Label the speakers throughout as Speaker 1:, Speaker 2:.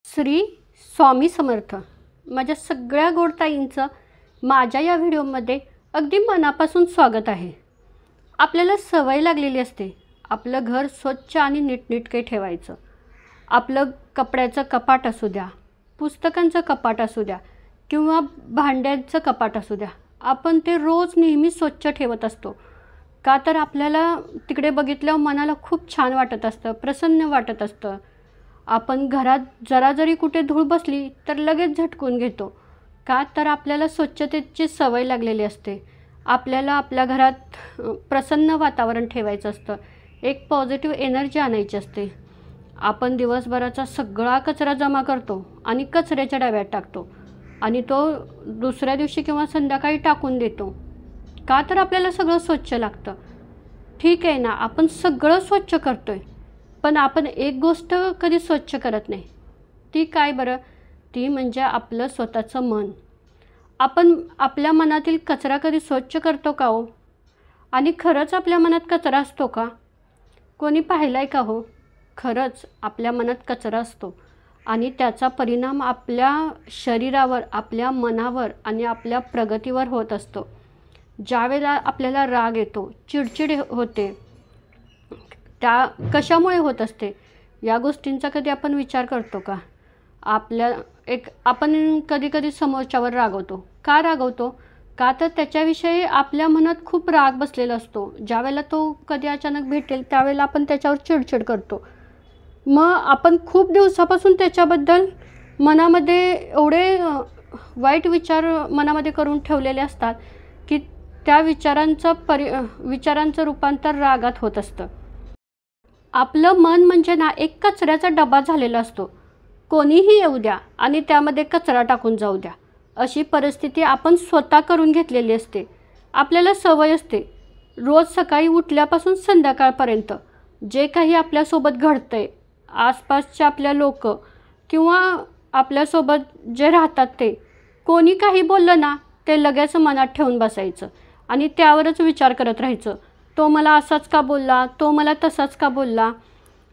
Speaker 1: श्री स्वामी समर्थ. माझ्या सगळ्या गोडताईंचं माझ्या या व्हिडिओमध्ये अगदी मनापासून स्वागत आहे. आपल्याला सवय लागलेली असते आपलं घर स्वच्छ आणि नीटनेटके ठेवायचं. आपलं कपड्याचं कपाट असू द्या, पुस्तकांचं कपाट असू द्या किंवा भांड्यांचं कपाट असू द्या, आपण ते रोज नेहमी स्वच्छ ठेवत असतो. का तर आपल्याला तिकडे बघितल्यावर मनाला खूप छान वाटत असतं, प्रसन्न वाटत असतं. आपण घरात जरा जरी कुठे धूळ बसली तर लगेच झटकून घेतो. का तर आपल्याला स्वच्छतेची सवय लागलेली असते. आपल्याला आपल्या घरात प्रसन्न वातावरण ठेवायचं असतं, एक पॉझिटिव्ह एनर्जी आणायची असते. आपण दिवसभराचा सगळा कचरा जमा करतो आणि कचऱ्याच्या डब्यात टाकतो आणि तो दुसऱ्या दिवशी किंवा संध्याकाळी टाकून देतो. का तर आपल्याला सगळं स्वच्छ लागतं. ठीक आहे ना, आपण सगळं स्वच्छ करतो आहे, पण आपण एक गोष्ट कधी स्वच्छ करत नाही. ती काय बरं? ती म्हणजे आपलं स्वतःचं मन. आपण आपल्या मनातील कचरा कधी स्वच्छ करतो का हो? आणि खरंच आपल्या मनात कचरा असतो का? कोणी पाहिलं आहे का हो? खरंच आपल्या मनात कचरा असतो आणि त्याचा परिणाम आपल्या शरीरावर, आपल्या मनावर आणि आपल्या प्रगतीवर होत असतो. ज्यावेळेला आपल्याला राग येतो, चिडचिड होते, त्या कशामुळे होत असते या गोष्टींचा कधी आपण विचार करतो का? आपण कधी कधी समोरच्यावर रागवतो. का रागवतो? का तर त्याच्याविषयी आपल्या मनात खूप राग बसलेला असतो. ज्यावेळेला तो कधी अचानक भेटेल त्यावेळेला आपण त्याच्यावर चिडचिड करतो. मग आपण खूप दिवसापासून त्याच्याबद्दल मनामध्ये एवढे वाईट विचार मनामध्ये करून ठेवलेले असतात की त्या विचारांचं रूपांतर रागात होत असतं. आपलं मन म्हणजे ना एक कचऱ्याचा डबा झालेला असतो. कोणीही येऊ द्या आणि त्यामध्ये कचरा टाकून जाऊ द्या, अशी परिस्थिती आपण स्वतः करून घेतलेली असते. आपल्याला सवय असते रोज सकाळी उठल्यापासून संध्याकाळपर्यंत जे काही आपल्यासोबत घडतं आहे, आसपासचे आपल्या लोक किंवा आपल्यासोबत जे राहतात ते कोणी काही बोललं ना ते लगेच मनात ठेवून बसायचं आणि त्यावरच विचार करत राहायचं. तो मला असाच का बोलला, तो मला तसाच का बोलला.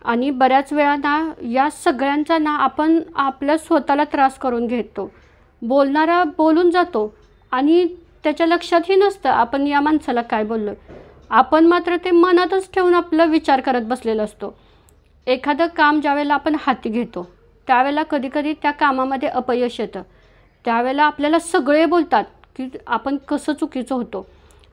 Speaker 1: आणि बऱ्याच वेळा ना या सगळ्यांचा ना आपण आपल्या स्वतःला त्रास करून घेतो. बोलणारा बोलून जातो आणि त्याच्या लक्षातही नसतं आपण या माणसाला काय बोललो. आपण मात्र ते मनातच ठेवून आपला विचार करत बसलेला असतो. एखादं काम ज्यावेळेला आपण हाती घेतो त्यावेळेला कधीकधी त्या कामामध्ये अपयश येतं. त्यावेळेला आपल्याला सगळे बोलतात की आपण कसं चुकीचं होतो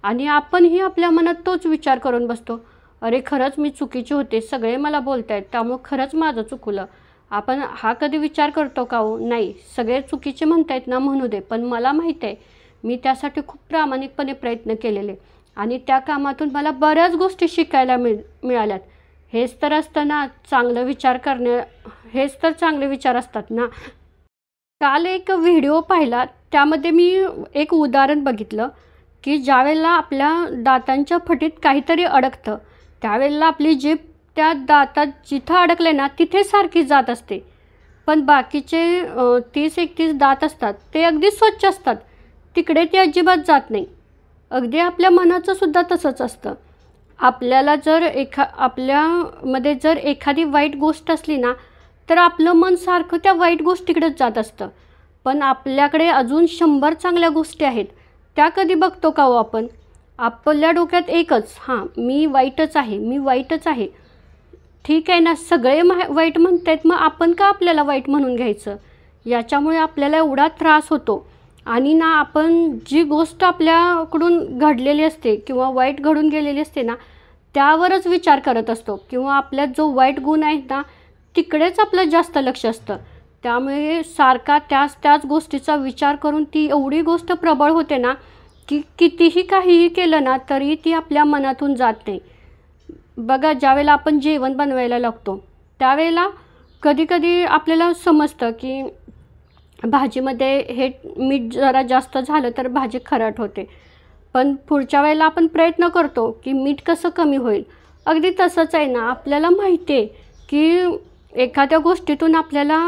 Speaker 1: आणि आपणही आपल्या मनात तोच विचार करून बसतो. अरे खरंच मी चुकीचे होते, सगळे मला बोलत आहेत त्यामुळं खरंच माझं चुकलं. आपण हा कधी विचार करतो का हो? नाही. सगळे चुकीचे म्हणतायत ना, म्हणू दे, पण मला माहीत आहे मी त्यासाठी खूप प्रामाणिकपणे प्रयत्न केलेले आणि त्या कामातून मला बऱ्याच गोष्टी शिकायला मिळाल्यात. हेच तर असतं ना चांगलं विचार करणे, हेच तर चांगले विचार असतात ना. काल एक व्हिडिओ पाहिला त्यामध्ये मी एक उदाहरण बघितलं की ज्यावेळेला आपल्या दातांच्या फटीत काहीतरी अडकतं त्यावेळेला आपली जीभ त्या दातात जिथं अडकले ना तिथे सारखी जात असते, पण बाकीचे 30-31 दात असतात ते अगदी स्वच्छ असतात, तिकडे ती अजिबात जात नाही. अगदी आपल्या मनाचं सुद्धा तसंच असतं. आपल्याला जर आपल्यामध्ये जर एखादी वाईट गोष्ट असली ना तर आपलं मन सारखं त्या वाईट गोष्टीकडेच जात असतं. पण आपल्याकडे अजून 100 चांगल्या गोष्टी आहेत, त्या कधी बघतो का हो आपण? आपल्या डोक्यात एकच, हां मी वाईटच आहे, मी वाईटच आहे. ठीक आहे ना, सगळे वाईट म्हणतायत, मग आपण का आपल्याला वाईट म्हणून घ्यायचं? याच्यामुळे आपल्याला एवढा त्रास होतो. आणि ना आपण जी गोष्ट आपल्याकडून घडलेली असते किंवा वाईट घडून गेलेली असते ना त्यावरच विचार करत असतो किंवा आपल्यात जो वाईट गुण आहे ना तिकडेच आपलं जास्त लक्ष असतं. त्यामुळे सारखा त्याच गोष्टीचा विचार करून ती एवढी गोष्ट प्रबळ होते ना की कितीही काहीही केलं ना तरी ती आपल्या मनातून जात नाही. बघा, ज्यावेळेला आपण जेवण बनवायला लागतो त्यावेळेला कधीकधी आपल्याला समजतं की भाजीमध्ये हे मीठ जरा जास्त झालं तर भाजी खराट होते, पण पुढच्या वेळेला आपण प्रयत्न करतो की मीठ कसं कमी होईल. अगदी तसंच आहे ना, आपल्याला माहिती आहे की एखाद्या गोष्टीतून आपल्याला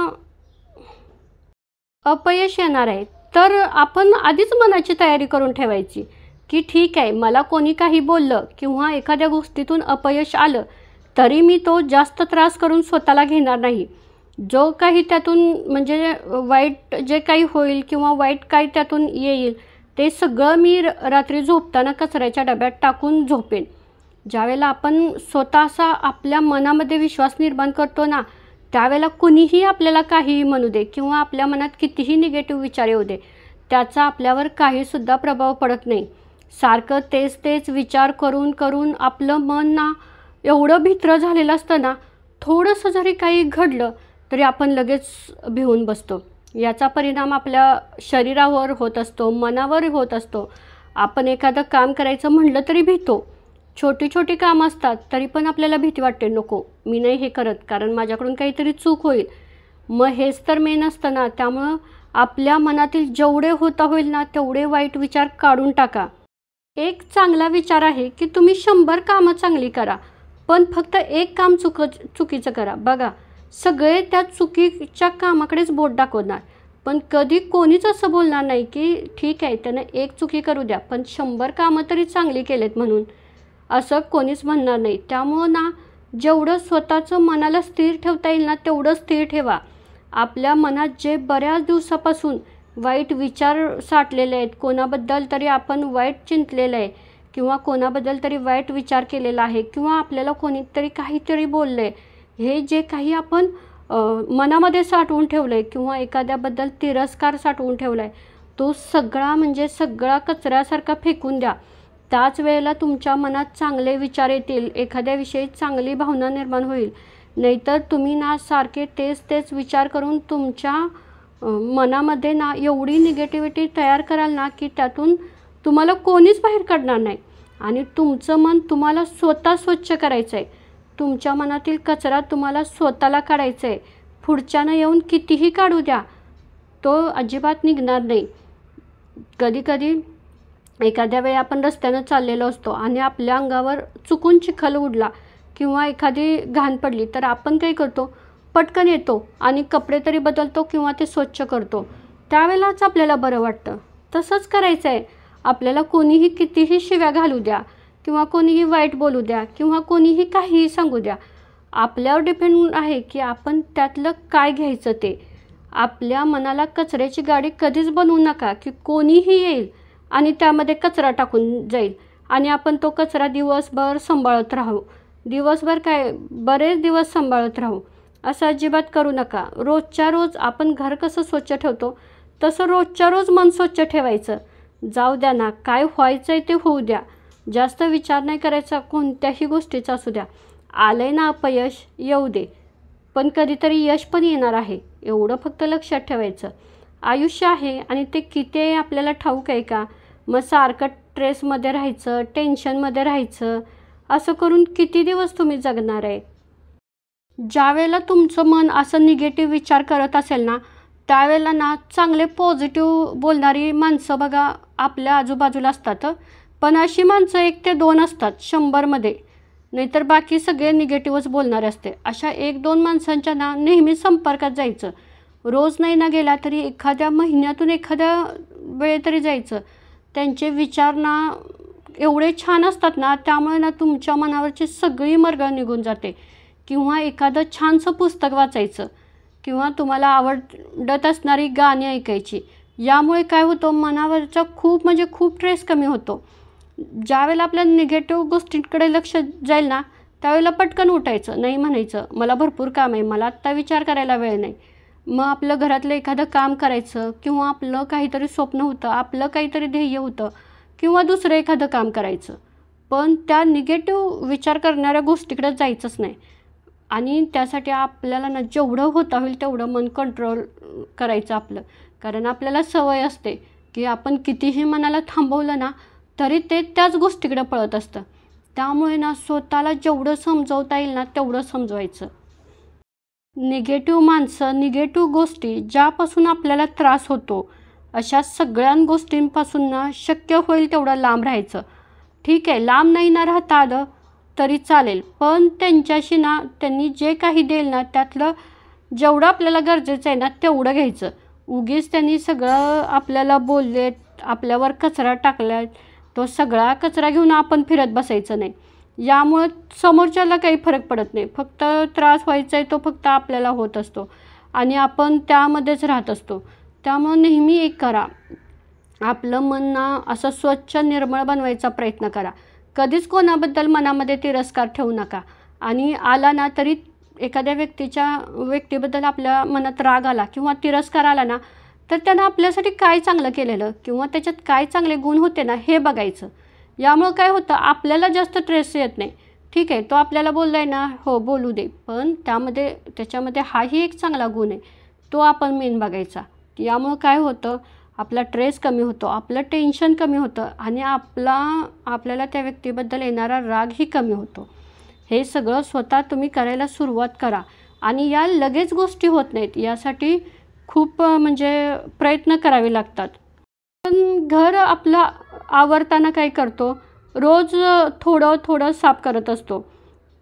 Speaker 1: अपयश येणार आहे तर आपण आधीच मनाची तयारी करून ठेवायची की ठीक आहे, मला कोणी काही बोललं किंवा एखाद्या गोष्टीतून अपयश आलं तरी मी तो जास्त त्रास करून स्वतःला घेणार नाही. जो काही त्यातून म्हणजे वाईट जे काही होईल किंवा वाईट काही त्यातून येईल ते सगळं मी रात्री झोपताना कचऱ्याच्या डब्यात टाकून झोपेन. ज्यावेळेला आपण स्वतःचा आपल्या मनामध्ये विश्वास निर्माण करतो ना, त्यावेळेला कुणीही आपल्याला काहीही म्हणू दे किंवा आपल्या मनात कितीही निगेटिव्ह विचार येऊ दे, त्याचा आपल्यावर काहीसुद्धा प्रभाव पडत नाही. सारखं तेच तेच विचार करून करून आपलं मन ना एवढं भित्र झालेलं असतं ना, थोडंसं जरी काही घडलं तरी आपण लगेच भिवून बसतो. याचा परिणाम आपल्या शरीरावर होत असतो, मनावर होत असतो. आपण एखादं काम करायचं म्हटलं तरी भीतो. छोटी छोटी कामं असतात तरी पण आपल्याला भीती वाटते, नको मी नाही हे करत कारण माझ्याकडून काहीतरी चूक होईल. मग हेच तर मेन असतं ना. त्यामुळं आपल्या मनातील जेवढे होता होईल ना तेवढे वाईट विचार काढून टाका. एक चांगला विचार आहे की तुम्ही 100 कामं चांगली करा, पण फक्त एक काम चुकीचं करा. बघा, सगळे त्या चुकीच्या कामाकडेच बोट दाखवणार, पण कधी कोणीच असं बोलणार नाही की ठीक आहे त्यानं एक चुकी करू द्या पण 100 कामं तरी चांगली केलेत म्हणून. असं कोणीच म्हणणार नाही. त्यामुळं ना जेवढं स्वतःचं मनाला स्थिर ठेवता येईल ना तेवढं स्थिर ठेवा. आपल्या मनात जे बऱ्याच दिवसापासून वाईट विचार साठलेले आहेत, कोणाबद्दल तरी आपण वाईट चिंतलेलं आहे किंवा कोणाबद्दल तरी वाईट विचार केलेला आहे किंवा आपल्याला कोणीतरी काहीतरी बोललं आहे, हे जे काही आपण मनामध्ये साठवून ठेवलं आहे किंवा एखाद्याबद्दल तिरस्कार साठवून ठेवला आहे, तो सगळा म्हणजे सगळा कचऱ्यासारखा फेकून द्या. त्याच वेळेला तुमच्या मनात चांगले विचार येतील, एखाद्याविषयी चांगली भावना निर्माण होईल. नाहीतर तुम्ही ना सारखे तेच तेच विचार करून तुमच्या मनामध्ये ना एवढी निगेटिव्हिटी तयार कराल ना की त्यातून तुम्हाला कोणीच बाहेर काढणार नाही. आणि तुमचं मन तुम्हाला स्वतः स्वच्छ करायचं आहे. तुमच्या मनातील कचरा तुम्हाला स्वतःला काढायचा आहे. पुढच्यानं येऊन कितीही काढू द्या, तो अजिबात निघणार नाही. कधीकधी एखाद्या वेळी आपण रस्त्यानं चाललेलो असतो आणि आपल्या अंगावर चुकून चिखल उडला किंवा एखादी घाण पडली तर आपण काय करतो, पटकन येतो आणि कपडे तरी बदलतो किंवा ते स्वच्छ करतो. त्यावेळेलाच आपल्याला बरं वाटतं. तसंच करायचं आहे. आपल्याला कोणीही कितीही शिव्या घालू द्या किंवा कोणीही वाईट बोलू द्या किंवा कोणीही काहीही सांगू द्या, आपल्यावर डिपेंड आहे की आपण त्यातलं काय घ्यायचं ते. आपल्या मनाला कचऱ्याची गाडी कधीच बनवू नका की कोणीही येईल आणि त्यामध्ये कचरा टाकून जाईल आणि आपण तो कचरा दिवसभर सांभाळत राहू. दिवसभर काय, बरेच दिवस सांभाळत राहू. असं अजिबात करू नका. रोजच्या रोज आपण घर कसं स्वच्छ ठेवतो तसं रोजच्या रोज मन स्वच्छ ठेवायचं. जाऊ द्या ना, काय व्हायचं आहे ते होऊ द्या. जास्त विचार नाही करायचा कोणत्याही गोष्टीचा असू द्या. आलं आहे ना अपयश, येऊ दे, पण कधीतरी यश पण येणार आहे, एवढं फक्त लक्षात ठेवायचं. आयुष्य आहे आणि ते किती आहे आपल्याला ठाऊक आहे का? मग सारखं स्ट्रेसमध्ये राहायचं, टेन्शनमध्ये राहायचं, असं करून किती दिवस तुम्ही जगणार आहे? ज्यावेळेला तुमचं मन असं निगेटिव्ह विचार करत असेल ना, त्यावेळेला ना चांगले पॉझिटिव्ह बोलणारी माणसं बघा आपल्या आजूबाजूला असतात. पण अशी माणसं 1 ते 2 असतात 100मध्ये, नाहीतर बाकी सगळे निगेटिव्हच बोलणारे असते. अशा 1-2 माणसांच्या ना नेहमी संपर्कात जायचं. रोज नाही ना गेला तरी एखाद्या महिन्यातून एखाद्या वेळे तरी जायचं. त्यांचे विचार ना एवढे छान असतात ना, त्यामुळे ना तुमच्या मनावरची सगळी मरगळ निघून जाते. किंवा एखादं छानसं पुस्तक वाचायचं किंवा तुम्हाला आवडत असणारी गाणी ऐकायची. यामुळे काय होतं, मनावरचा खूप म्हणजे खूप ट्रेस कमी होतो. ज्यावेळेला आपल्या निगेटिव्ह गोष्टींकडे लक्ष जाईल ना, त्यावेळेला पटकन उठायचं, नाही म्हणायचं मला भरपूर काम आहे, मला आत्ता विचार करायला वेळ नाही. मग आपलं घरातलं एखादं काम करायचं किंवा आपलं काहीतरी स्वप्न होतं, आपलं काहीतरी ध्येय होतं किंवा दुसरं एखादं काम करायचं. पण त्या निगेटिव्ह विचार करणाऱ्या गोष्टीकडे जायचंच नाही. आणि त्यासाठी आपल्याला ना जेवढं होता होईल तेवढं मन कंट्रोल करायचं आपलं. कारण आपल्याला सवय असते की आपण कितीही मनाला थांबवलं ना तरी ते त्याच गोष्टीकडे पळत असतं. त्यामुळे ना स्वतःला जेवढं समजवता येईल ना तेवढं समजवायचं. निगेटिव्ह माणसं, निगेटिव्ह गोष्टी ज्यापासून आपल्याला त्रास होतो अशा सगळ्या गोष्टींपासून ना शक्य होईल तेवढं लांब राहायचं. ठीक आहे, लांब नाही ना राहता आलं तरी चालेल, पण त्यांच्याशी ना त्यांनी जे काही देईल ना त्यातलं जेवढं आपल्याला गरजेचं आहे ना तेवढं घ्यायचं. उगीच त्यांनी सगळं आपल्याला बोललेत, आपल्यावर कचरा टाकला आहे, तो सगळा कचरा घेऊन आपण फिरत बसायचं नाही. यामुळं समोरच्याला काही फरक पडत नाही, फक्त त्रास व्हायचा आहे तो फक्त आपल्याला होत असतो. आणि आपण त्यामध्येच राहत असतो. त्यामुळं नेहमी एक करा, आपलं मन ना असं स्वच्छ निर्मळ बनवायचा प्रयत्न करा. कधीच कोणाबद्दल मनामध्ये तिरस्कार ठेवू नका. आणि आला ना तरी एखाद्या व्यक्तीबद्दल आपल्या मनात राग आला किंवा तिरस्कार आला ना, तर त्यानं आपल्यासाठी काय चांगलं केलेलं किंवा त्याच्यात काय चांगले गुण होते ना, हे बघायचं. यामुळं काय होतं, आपल्याला जास्त स्ट्रेस येत नाही. ठीक आहे, तो आपल्याला बोलला आहे ना, हो बोलू दे, पण त्याच्यामध्ये हाही एक चांगला गुण आहे, तो आपण मेन बघायचा. यामुळं काय होतं, आपला स्ट्रेस कमी होतो, आपलं टेन्शन कमी होतं आणि आपल्याला त्या व्यक्तीबद्दल येणारा रागही कमी होतो. हे सगळं स्वतः तुम्ही करायला सुरुवात करा. आणि या लगेच गोष्टी होत नाहीत, यासाठी खूप म्हणजे प्रयत्न करावे लागतात. पण घर आपलं आवरताना काय करतो, रोज थोडं थोडं साफ करत असतो.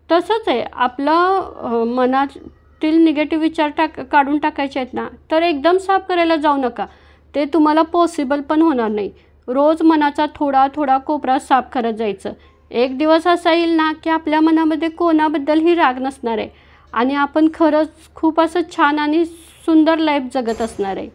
Speaker 1: तसंच आहे आपलं मनातील निगेटिव्ह विचार काढून टाकायचे आहेत ना, तर एकदम साफ करायला जाऊ नका. ते तुम्हाला पॉसिबल पण होणार नाही. रोज मनाचा थोडा थोडा कोपरा साफ करत जायचं. एक दिवस असा येईल ना, की आपल्या मनामध्ये कोणाबद्दलही राग नसणार आहे आणि आपण खरंच खूप असं छान आणि सुंदर लाईफ जगत असणार आहे.